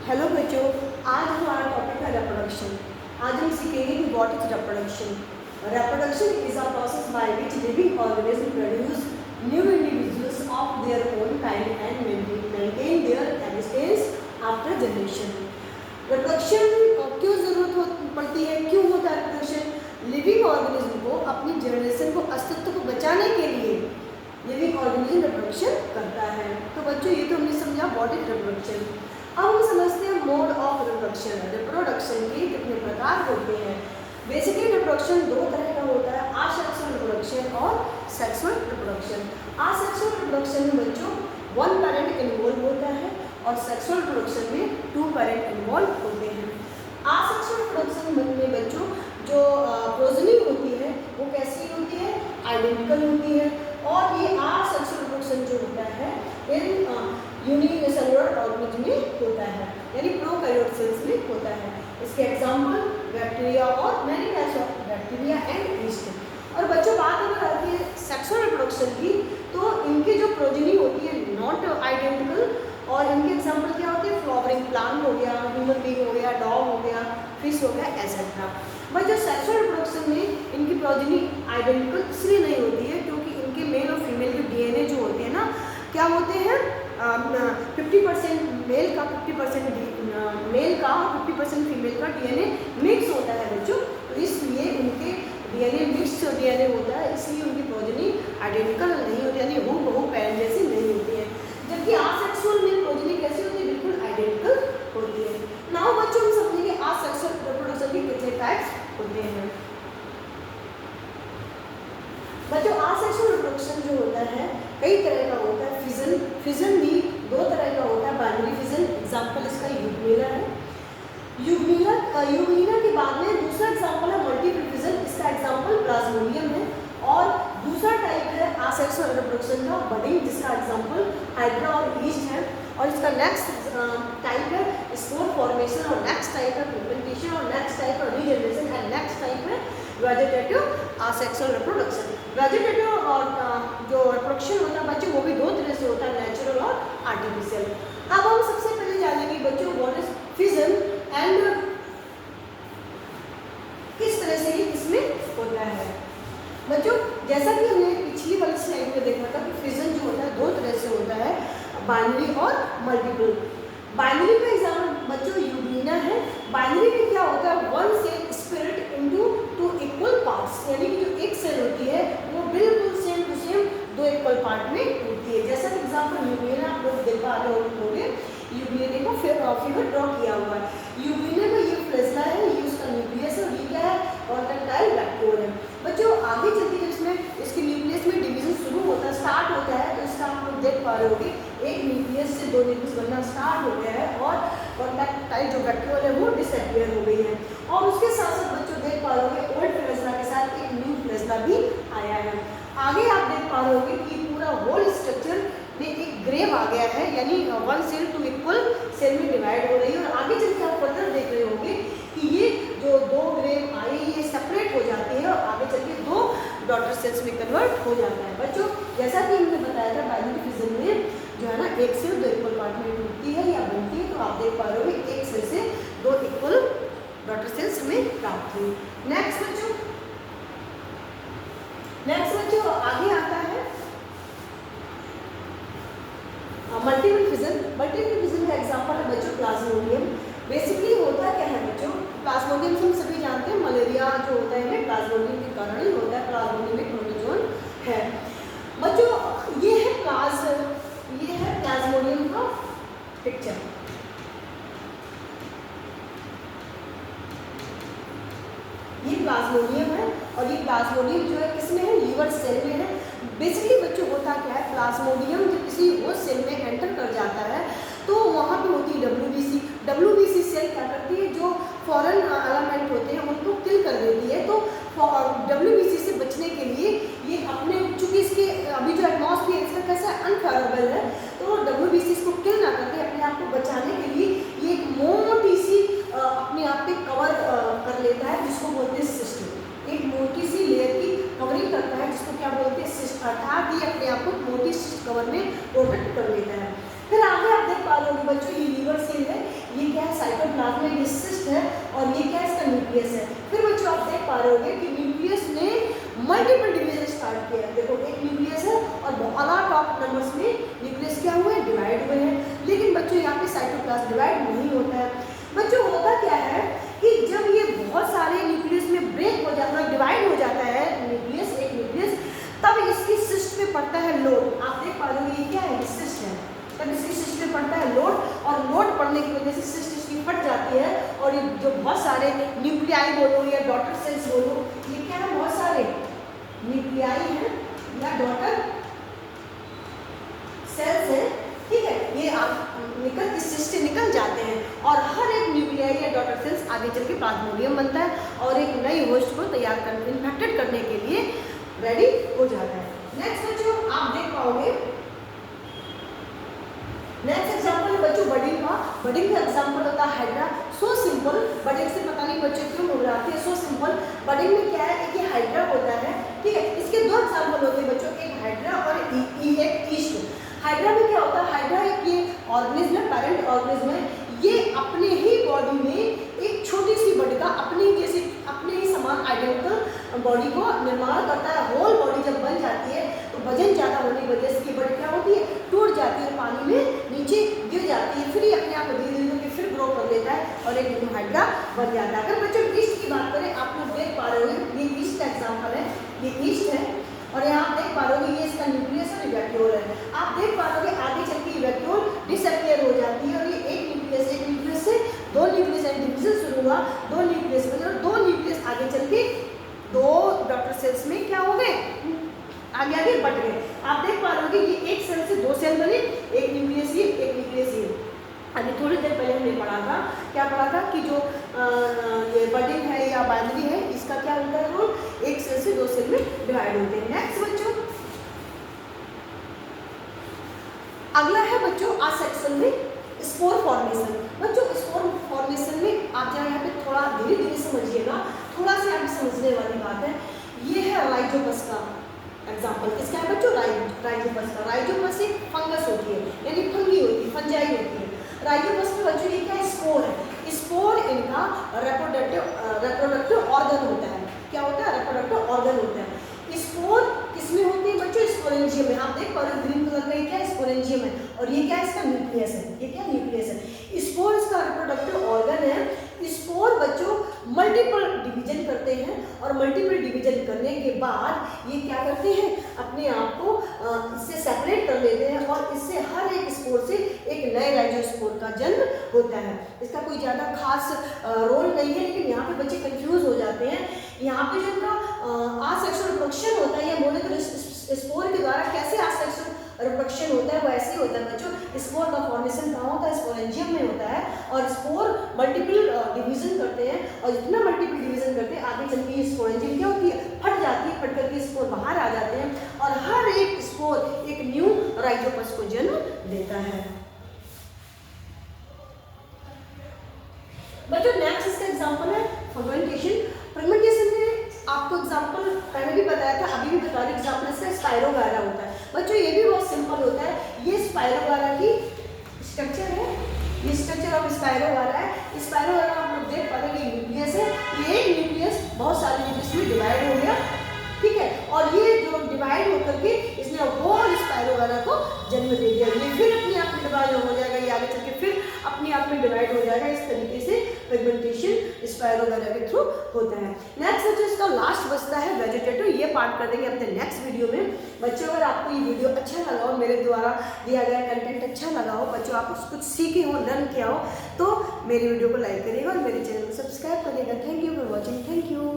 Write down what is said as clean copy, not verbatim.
Hello बच्चों, आज हमारा टॉपिक है रिप्रोडक्शन। आज हम सीखेंगे कि what is reproduction. Reproduction is a process by which living organism produce new individuals of their own kind and maintain their existence after generation. Reproduction क्यों जरूरत पड़ती है, क्यों होता है रिप्रोडक्शन? लिविंग ऑर्गेनिज्म को अपनी जनरेशन को, अस्तित्व को बचाने के लिए लिविंग ऑर्गेनिज्म रिप्रोडक्शन करता है। तो बच्चों, ये तो हमने समझा व्हाट इज रिप्रोडक्शन। अब हम समझते हैं मोड ऑफ रिप्रोडक्शन। रिप्रोडक्शन के कितने प्रकार होते हैं? बेसिकली रिप्रोडक्शन दो तरह का होता है, असेक्सुअल रिप्रोडक्शन और सेक्सुअल रिप्रोडक्शन। असेक्सुअल रिप्रोडक्शन में बच्चों वन पेरेंट इन्वॉल्व होता है और सेक्सुअल रिप्रोडक्शन में टू पेरेंट इन्वॉल्व होते हैं। असेक्सुअल रिप्रोडक्शन में बच्चों जो प्रोजेनी होती है वो कैसी होती है? आइडेंटिकल होती है। और ये असेक्सुअल रिप्रोडक्शन जो होता है इन यूनिसेलुलर ऑर्गेनिज्म में होता है, यानी प्रोकैरियोट सेल्स में होता है। इसके एग्जांपल बैक्टीरिया और many types of bacteria and yeast. और बच्चों, बात अगर आती है सेक्सुअल रिप्रोडक्शन की, तो इनकी जो प्रोजेनी होती है नॉट आइडेंटिकल, और इनके एग्जांपल क्या होते हैं? फ्लावरिंग प्लांट हो गया, ह्यूमन बीइंग हो गया, डॉग हो गया, फिश हो गया, एसेट्रा। बट जो सेक्सुअल रिप्रोडक्शन में इनकी प्रोजेनी आइडेंटिकल इसलिए नहीं होती है क्योंकि इनके मेल और फीमेल के डीएनए जो होते हैं ना, क्या होते हैं? 50% मेल का 50% मेल का 50% फीमेल का डीएनए मिक्स होता है बच्चों। तो इसलिए उनके डीएनए मिक्स डीएनए होता है, इसलिए उनकी प्रोजेनी आइडेंटिकल नहीं होती, यानी हूबहू पेरेंट जैसी नहीं होती है। जबकि असेक्सुअल में प्रोजेनी कैसी होती है? बिल्कुल आइडेंटिकल होती है। नाउ बच्चों, हम समझेंगे असेक्सुअल रिप्रोडक्शन के कितने टाइप्स होते हैं। बच्चों, असेक्सुअल रिप्रोडक्शन जो होता है कई तरह का होता है। फिजन भी दो तरह का होता है। बाइनरी फिजन, एग्जांपल इसका यूग्मिला है। यूग्मिला के बाद में दूसरा एग्जांपल है मल्टीपल फिजन, इसका एग्जांपल प्लाज्मोडियम है। और दूसरा टाइप है असेक्सुअल रिप्रोडक्शन का बडिंग, जिसका एग्जांपल हाइड्रा और यीस्ट है। और इसका नेक्स्ट टाइप है स्पोर फॉर्मेशन, और नेक्स्ट टाइप है प्रिगमेंटेशन, और नेक्स्ट टाइप है रीजनरेशन, एंड नेक्स्ट टाइप है वेजिटेटिव असेक्सुअल रिप्रोडक्शन। वेजिटेटिव और जो रिप्रोडक्शन होता है बच्चों, वो भी दो तरह से होता है, नेचुरल और आर्टिफिशियल। अब हम सबसे पहले जानेंगे बच्चों व्हाट इज फिजन एंड किस तरह से ये इसमें होता है। बच्चों, जैसा कि हमने पिछली वाली स्लाइड में देखा था कि फिजन जो होता है दो तरह से होता है, बाइनरी और मल्टीपल। बाइनरी का एग्जाम्पल बच्चों यूग्मिना है। बाइनरी में क्या होता है? One cell split into two equal parts, यानी कि जो एक सेल होती है वो बिल्कुल सेम टू सेम दो इक्वल पार्ट में होती है। जैसा कि एग्जाम्पल यूग्मिना आप लोग देख पा रहे होंगे, यूग्मिना को फिगर ड्रॉ किया हुआ है। यूग्मिना का ये फ्लेजला है, ये उसका न्यूक्लियस है, और ये क्या है? कॉन्ट्रैक्टाइल वैक्यूल है। बच्चों, आगे चलते जब इसमें इसके न्यूक्लियस में डिवीजन शुरू होता है, स्टार्ट होता है, तो इसका आप लोग देख पा रहे होंगे एक न्यूक्लियस से दो न्यूक्लियस बनना स्टार्ट हो गया है, और कॉन्ट्रैक्टाइल जो वैक्यूल है वो डिसअपीयर हो गई है। और उसके साथ साथ बच्चों देख पा रहे होंगे ओल्ड फ्लेजला के साथ एक न्यू फ्लेजला भी आया है। आगे आप देख पा रहे होंगे कि पूरा होल स्ट्रक्चर में एक ग्रेव आ गया है, यानी one cell two equal cell में डिवाइड हो रही है। और आगे चल के आप फर्दर देख रहे होंगे कि ये जो दो ग्रेव आए ये सेपरेट हो जाते हैं और आगे चल के दो डॉटर सेल्स में कन्वर्ट हो जाता है। बच्चों, जैसा कि हमने बताया था बाइनरी फिजन में जो है ना, एक सेल दो इक्वल पार्ट में टूटती है या बनती है, तो आप देख पा रहे हो एक सेल से दो इक्वल डॉटर सेल्स हमें प्राप्त हुई। नेक्स्ट बच्चों आगे आता है मल्टीपल फिजन। मल्टीपल फिजन का एग्जांपल है बच्चों प्लाज्मोडियम। बेसिकली होता क्या है बच्चों? प्लाज्मोडियम हम सभी जानते हैं, मलेरिया जो होता है प्लाज्मोडियम के कारण ही होता है। प्लाज्मोडियम प्रोटोजोन है बच्चों। ये है प्लाज्मोडियम का पिक्चर। ये प्लाज्मोडियम है, और ये प्लाज्मोडियम जो है किसमें है? लीवर सेल में है। बेसिकली बच्चों होता क्या है? प्लाज्मोडियम जब किसी और सेल में एंटर कर जाता है तो वहाँ पे होती है डब्ल्यूबीसी सेल क्या करती है? जो फॉरेन एलिमेंट होते हैं उनको किल कर देती है। तो डब्ल्यूबीसी से बचने के लिए ये अपने, चूंकि इसके अभी जो एटमॉस्फेयर इसका कैसा अनफेवरेबल है, तो डब्ल्यूबीसी इसको किल ना करके अपने आप को बचाने के लिए ये एक मोटी सी अपने आप पे कवर कर लेता है, जिसको बोलते हैं सिस्ट। एक मोटी सी लेयर की कवरिंग करता है, जिसको क्या बोलते हैं? सिस्ट। अर्थात ये अपने आप को मोटी सिस्ट कवर में प्रोटेक्ट कर लेता है। फिर आगे आप देख पा रहे होंगे बच्चों, ये लीवर सेल है, ये क्या न्यूक्लियस है। फिर बच्चों आप देख पा रहे होंगे कि न्यूक्लियस ने मल्टीपल डिवीजन स्टार्ट किया है। देखो एक न्यूक्लियस है और अलॉट ऑफ नंबर्स में न्यूक्लियस क्या हुए हैं, डिवाइड हुए हैं। लेकिन बच्चों यहाँ पे साइटोप्लाज्म डिवाइड नहीं होता है। बच्चों होता क्या है कि जब ये बहुत सारे न्यूक्लियस में ब्रेक हो जाता है, डिवाइड हो जाता है न्यूक्लियस, एक न्यूक्लियस, तब इसकी सिस्ट में पड़ता है लोड। आप देख पा रहे हो ये क्या है, सिस्ट है। तब इसकी सिस्ट में पड़ता है लोड, और लोड पड़ने की वजह से सिस्ट इसकी फट जाती है, और ये जो बहुत सारे न्यूक्लियाई बोलो या डॉटर सेल्स बोलो, ये क्या है, बहुत सारे न्यूक्लियाई हैं या डॉटर सेल्स हैं, ठीक है। ये निकल इस सिस्ट से निकल जाते हैं, और हर एक न्यूक्लियाई या डॉटर सेल्स आगे चल के प्लाज्मोडियम बनता है और एक नई होस्ट को तैयार करने, इन्फेक्टेड करने के लिए रेडी हो जाता है। नेक्स्ट बच्चों आप देख पाओगे, नेक्स्ट एग्जांपल है बच्चों बडिंग का। बडिंग का एग्जांपल होता है हाइड्रा। सो सिंपल, बडिंग से पता नहीं बच्चे क्यों घबराते हैं। सो सिंपल, बडिंग में क्या है, एक हाइड्रा होता है, ठीक है। इसके दो एग्जांपल होते हैं बच्चों, एक हाइड्रा और एक ईस्ट। हाइड्रा में क्या होता है, हाइड्रा एक ये ऑर्गेनिज्म है, पेरेंट ऑर्गेनिज्म है। ये अपने ही बॉडी में एक छोटी सी बड़ी का अपने ही समान आइडेंटिकल बॉडी को निर्माण करता है। होल बॉडी जब बन जाती है तो वजन ज़्यादा होने की वजह से ये बड़ी क्या होती है, टूट जाती है, पानी में नीचे गिर जाती है। फिर ये अपने आप धीरे धीरे करके फिर ग्रो कर लेता है और एक न्यू हाइड्रा बन जाता है। अगर बच्चों ईस्ट की बात करें, आप लोग देख पा रहे होंगे ये ईस्ट का एग्जाम्पल है, ये ईस्ट है, और यहाँ आप देख पा रहे होगे ये इसका न्यूक्लियस और वैक्यूल है। आप देख पा रहे होगे आगे चल के वैक्यूल डिसअपियर हो जाती है, और ये एक न्यूक्लियस से दो न्यूक्लियस डिवीजन शुरू हुआ, दो न्यूक्लियस बने, और दो न्यूक्लियस आगे चल के दो डॉटर सेल्स में क्या हो गए, आगे बढ़ गए। आप देख पा रहे होगे ये एक सेल से दो सेल बने, एक न्यूक्लियस ये, एक न्यूक्लियस ये। अभी थोड़ी देर पहले हमने पढ़ा था, क्या पढ़ा था कि जो ये बडिंग है या बाइनरी है, इसका क्या होता है रोल, एक सेल से दो सेल में डिवाइड होते हैं। नेक्स्ट बच्चों अगला है बच्चों आसेक्शन में स्पोर फॉर्मेशन। बच्चों स्पोर फॉर्मेशन में आप जरा यहाँ पे थोड़ा धीरे धीरे समझिएगा, थोड़ा सा यहाँ पे समझने वाली बात है। ये है राइजोपस का एग्जाम्पल। किसका है बच्चों, राइजोपस का। राइजोपस एक फंगस होती है, यानी फंगी होती है, फंजाई होती है। राइजोपस में बच्चों ये क्या है, स्पोर है। स्पोर इनका रिप्रोडक्टिव ऑर्गन होता है। क्या होता है, रिप्रोडक्टिव ऑर्गन होता है। स्पोर किसमें होती है बच्चों, स्पोरेंजियम में। आप देख पा रहे हो ग्रीन कलर का ये क्या है, स्पोरेंजियम है, और ये क्या है, इसका न्यूक्लियस है। ये क्या न्यूक्लियस है। स्पोर इसका रिप्रोडक्टिव ऑर्गन है। स्पोर बच्चों मल्टीपल डिवीजन करते हैं, और मल्टीपल डिवीजन करने के बाद ये क्या करते हैं, अपने आप को इससे सेपरेट कर लेते हैं, और इससे हर एक स्पोर से एक नए राइजोस्पोर का जन्म होता है। इसका कोई ज़्यादा खास रोल नहीं है, लेकिन यहाँ पे बच्चे कंफ्यूज हो जाते हैं। यहाँ पे जो इनका आसेक्सुअल रिप्रोडक्शन होता है, या बोले तो स्पोर के द्वारा कैसे आसेक्सुअल रिप्रोडक्शन होता है, वो ऐसे ही होता है बच्चों। स्पोर का फॉर्मेशन कहाँ होता है, स्पोरेंजियम में होता है, और स्पोर मल्टीपल डिवीजन करते हैं, और जितना मल्टीपल डिवीजन करते हैं आगे चल के स्पोरेंजियम क्या होती है, फट जाती है, फट करके स्पोर बाहर आ जाते हैं, और हर एक स्पोर एक न्यू राइजोपस को जन्म देता है। बच्चों नेक्स्ट इसका एग्जांपल है फ्रेगमेंटेशन। फ्रेगमेंटेशन में आपको एग्जांपल पहले भी बताया था, अभी भी बता रही हूं। एग्जांपल इसका स्पाइरोगायरा होता है। बच्चों ये भी बहुत सिंपल होता है। ये स्पाइरोगायरा की स्ट्रक्चर है, ये स्ट्रक्चर ऑफ स्पाइरोगायरा है। स्पाइरोगायरा आप लोग देख पाते हैं, न्यूक्लियस है, ये एक न्यूक्लियस बहुत सारे न्यूक्लियस में डिवाइड हो गया, ठीक है, और ये जो डिवाइड होकर के इसने होल स्पाइरोगायरा को जन्म दे दिया। ये फिर अपने आप में डिवाइड हो जाएगा, ये आगे चल के फिर अपने आप में डिवाइड हो जाएगा। इस तरीके से फ्रेगमेंटेशन स्पाइरोगायरा के थ्रू होता है। नेक्स्ट बच्चों इसका लास्ट बचता है वेजिटेटिव। ये पार्ट कर देंगे अपने नेक्स्ट वीडियो में। बच्चों अगर आपको ये वीडियो अच्छा लगा हो, मेरे द्वारा दिया गया कंटेंट अच्छा लगा हो, बच्चों आप कुछ सीखे हो, लर्न किया हो, तो मेरी वीडियो को लाइक करिएगा और मेरे चैनल को सब्सक्राइब करिएगा। Thank you for watching. Thank you.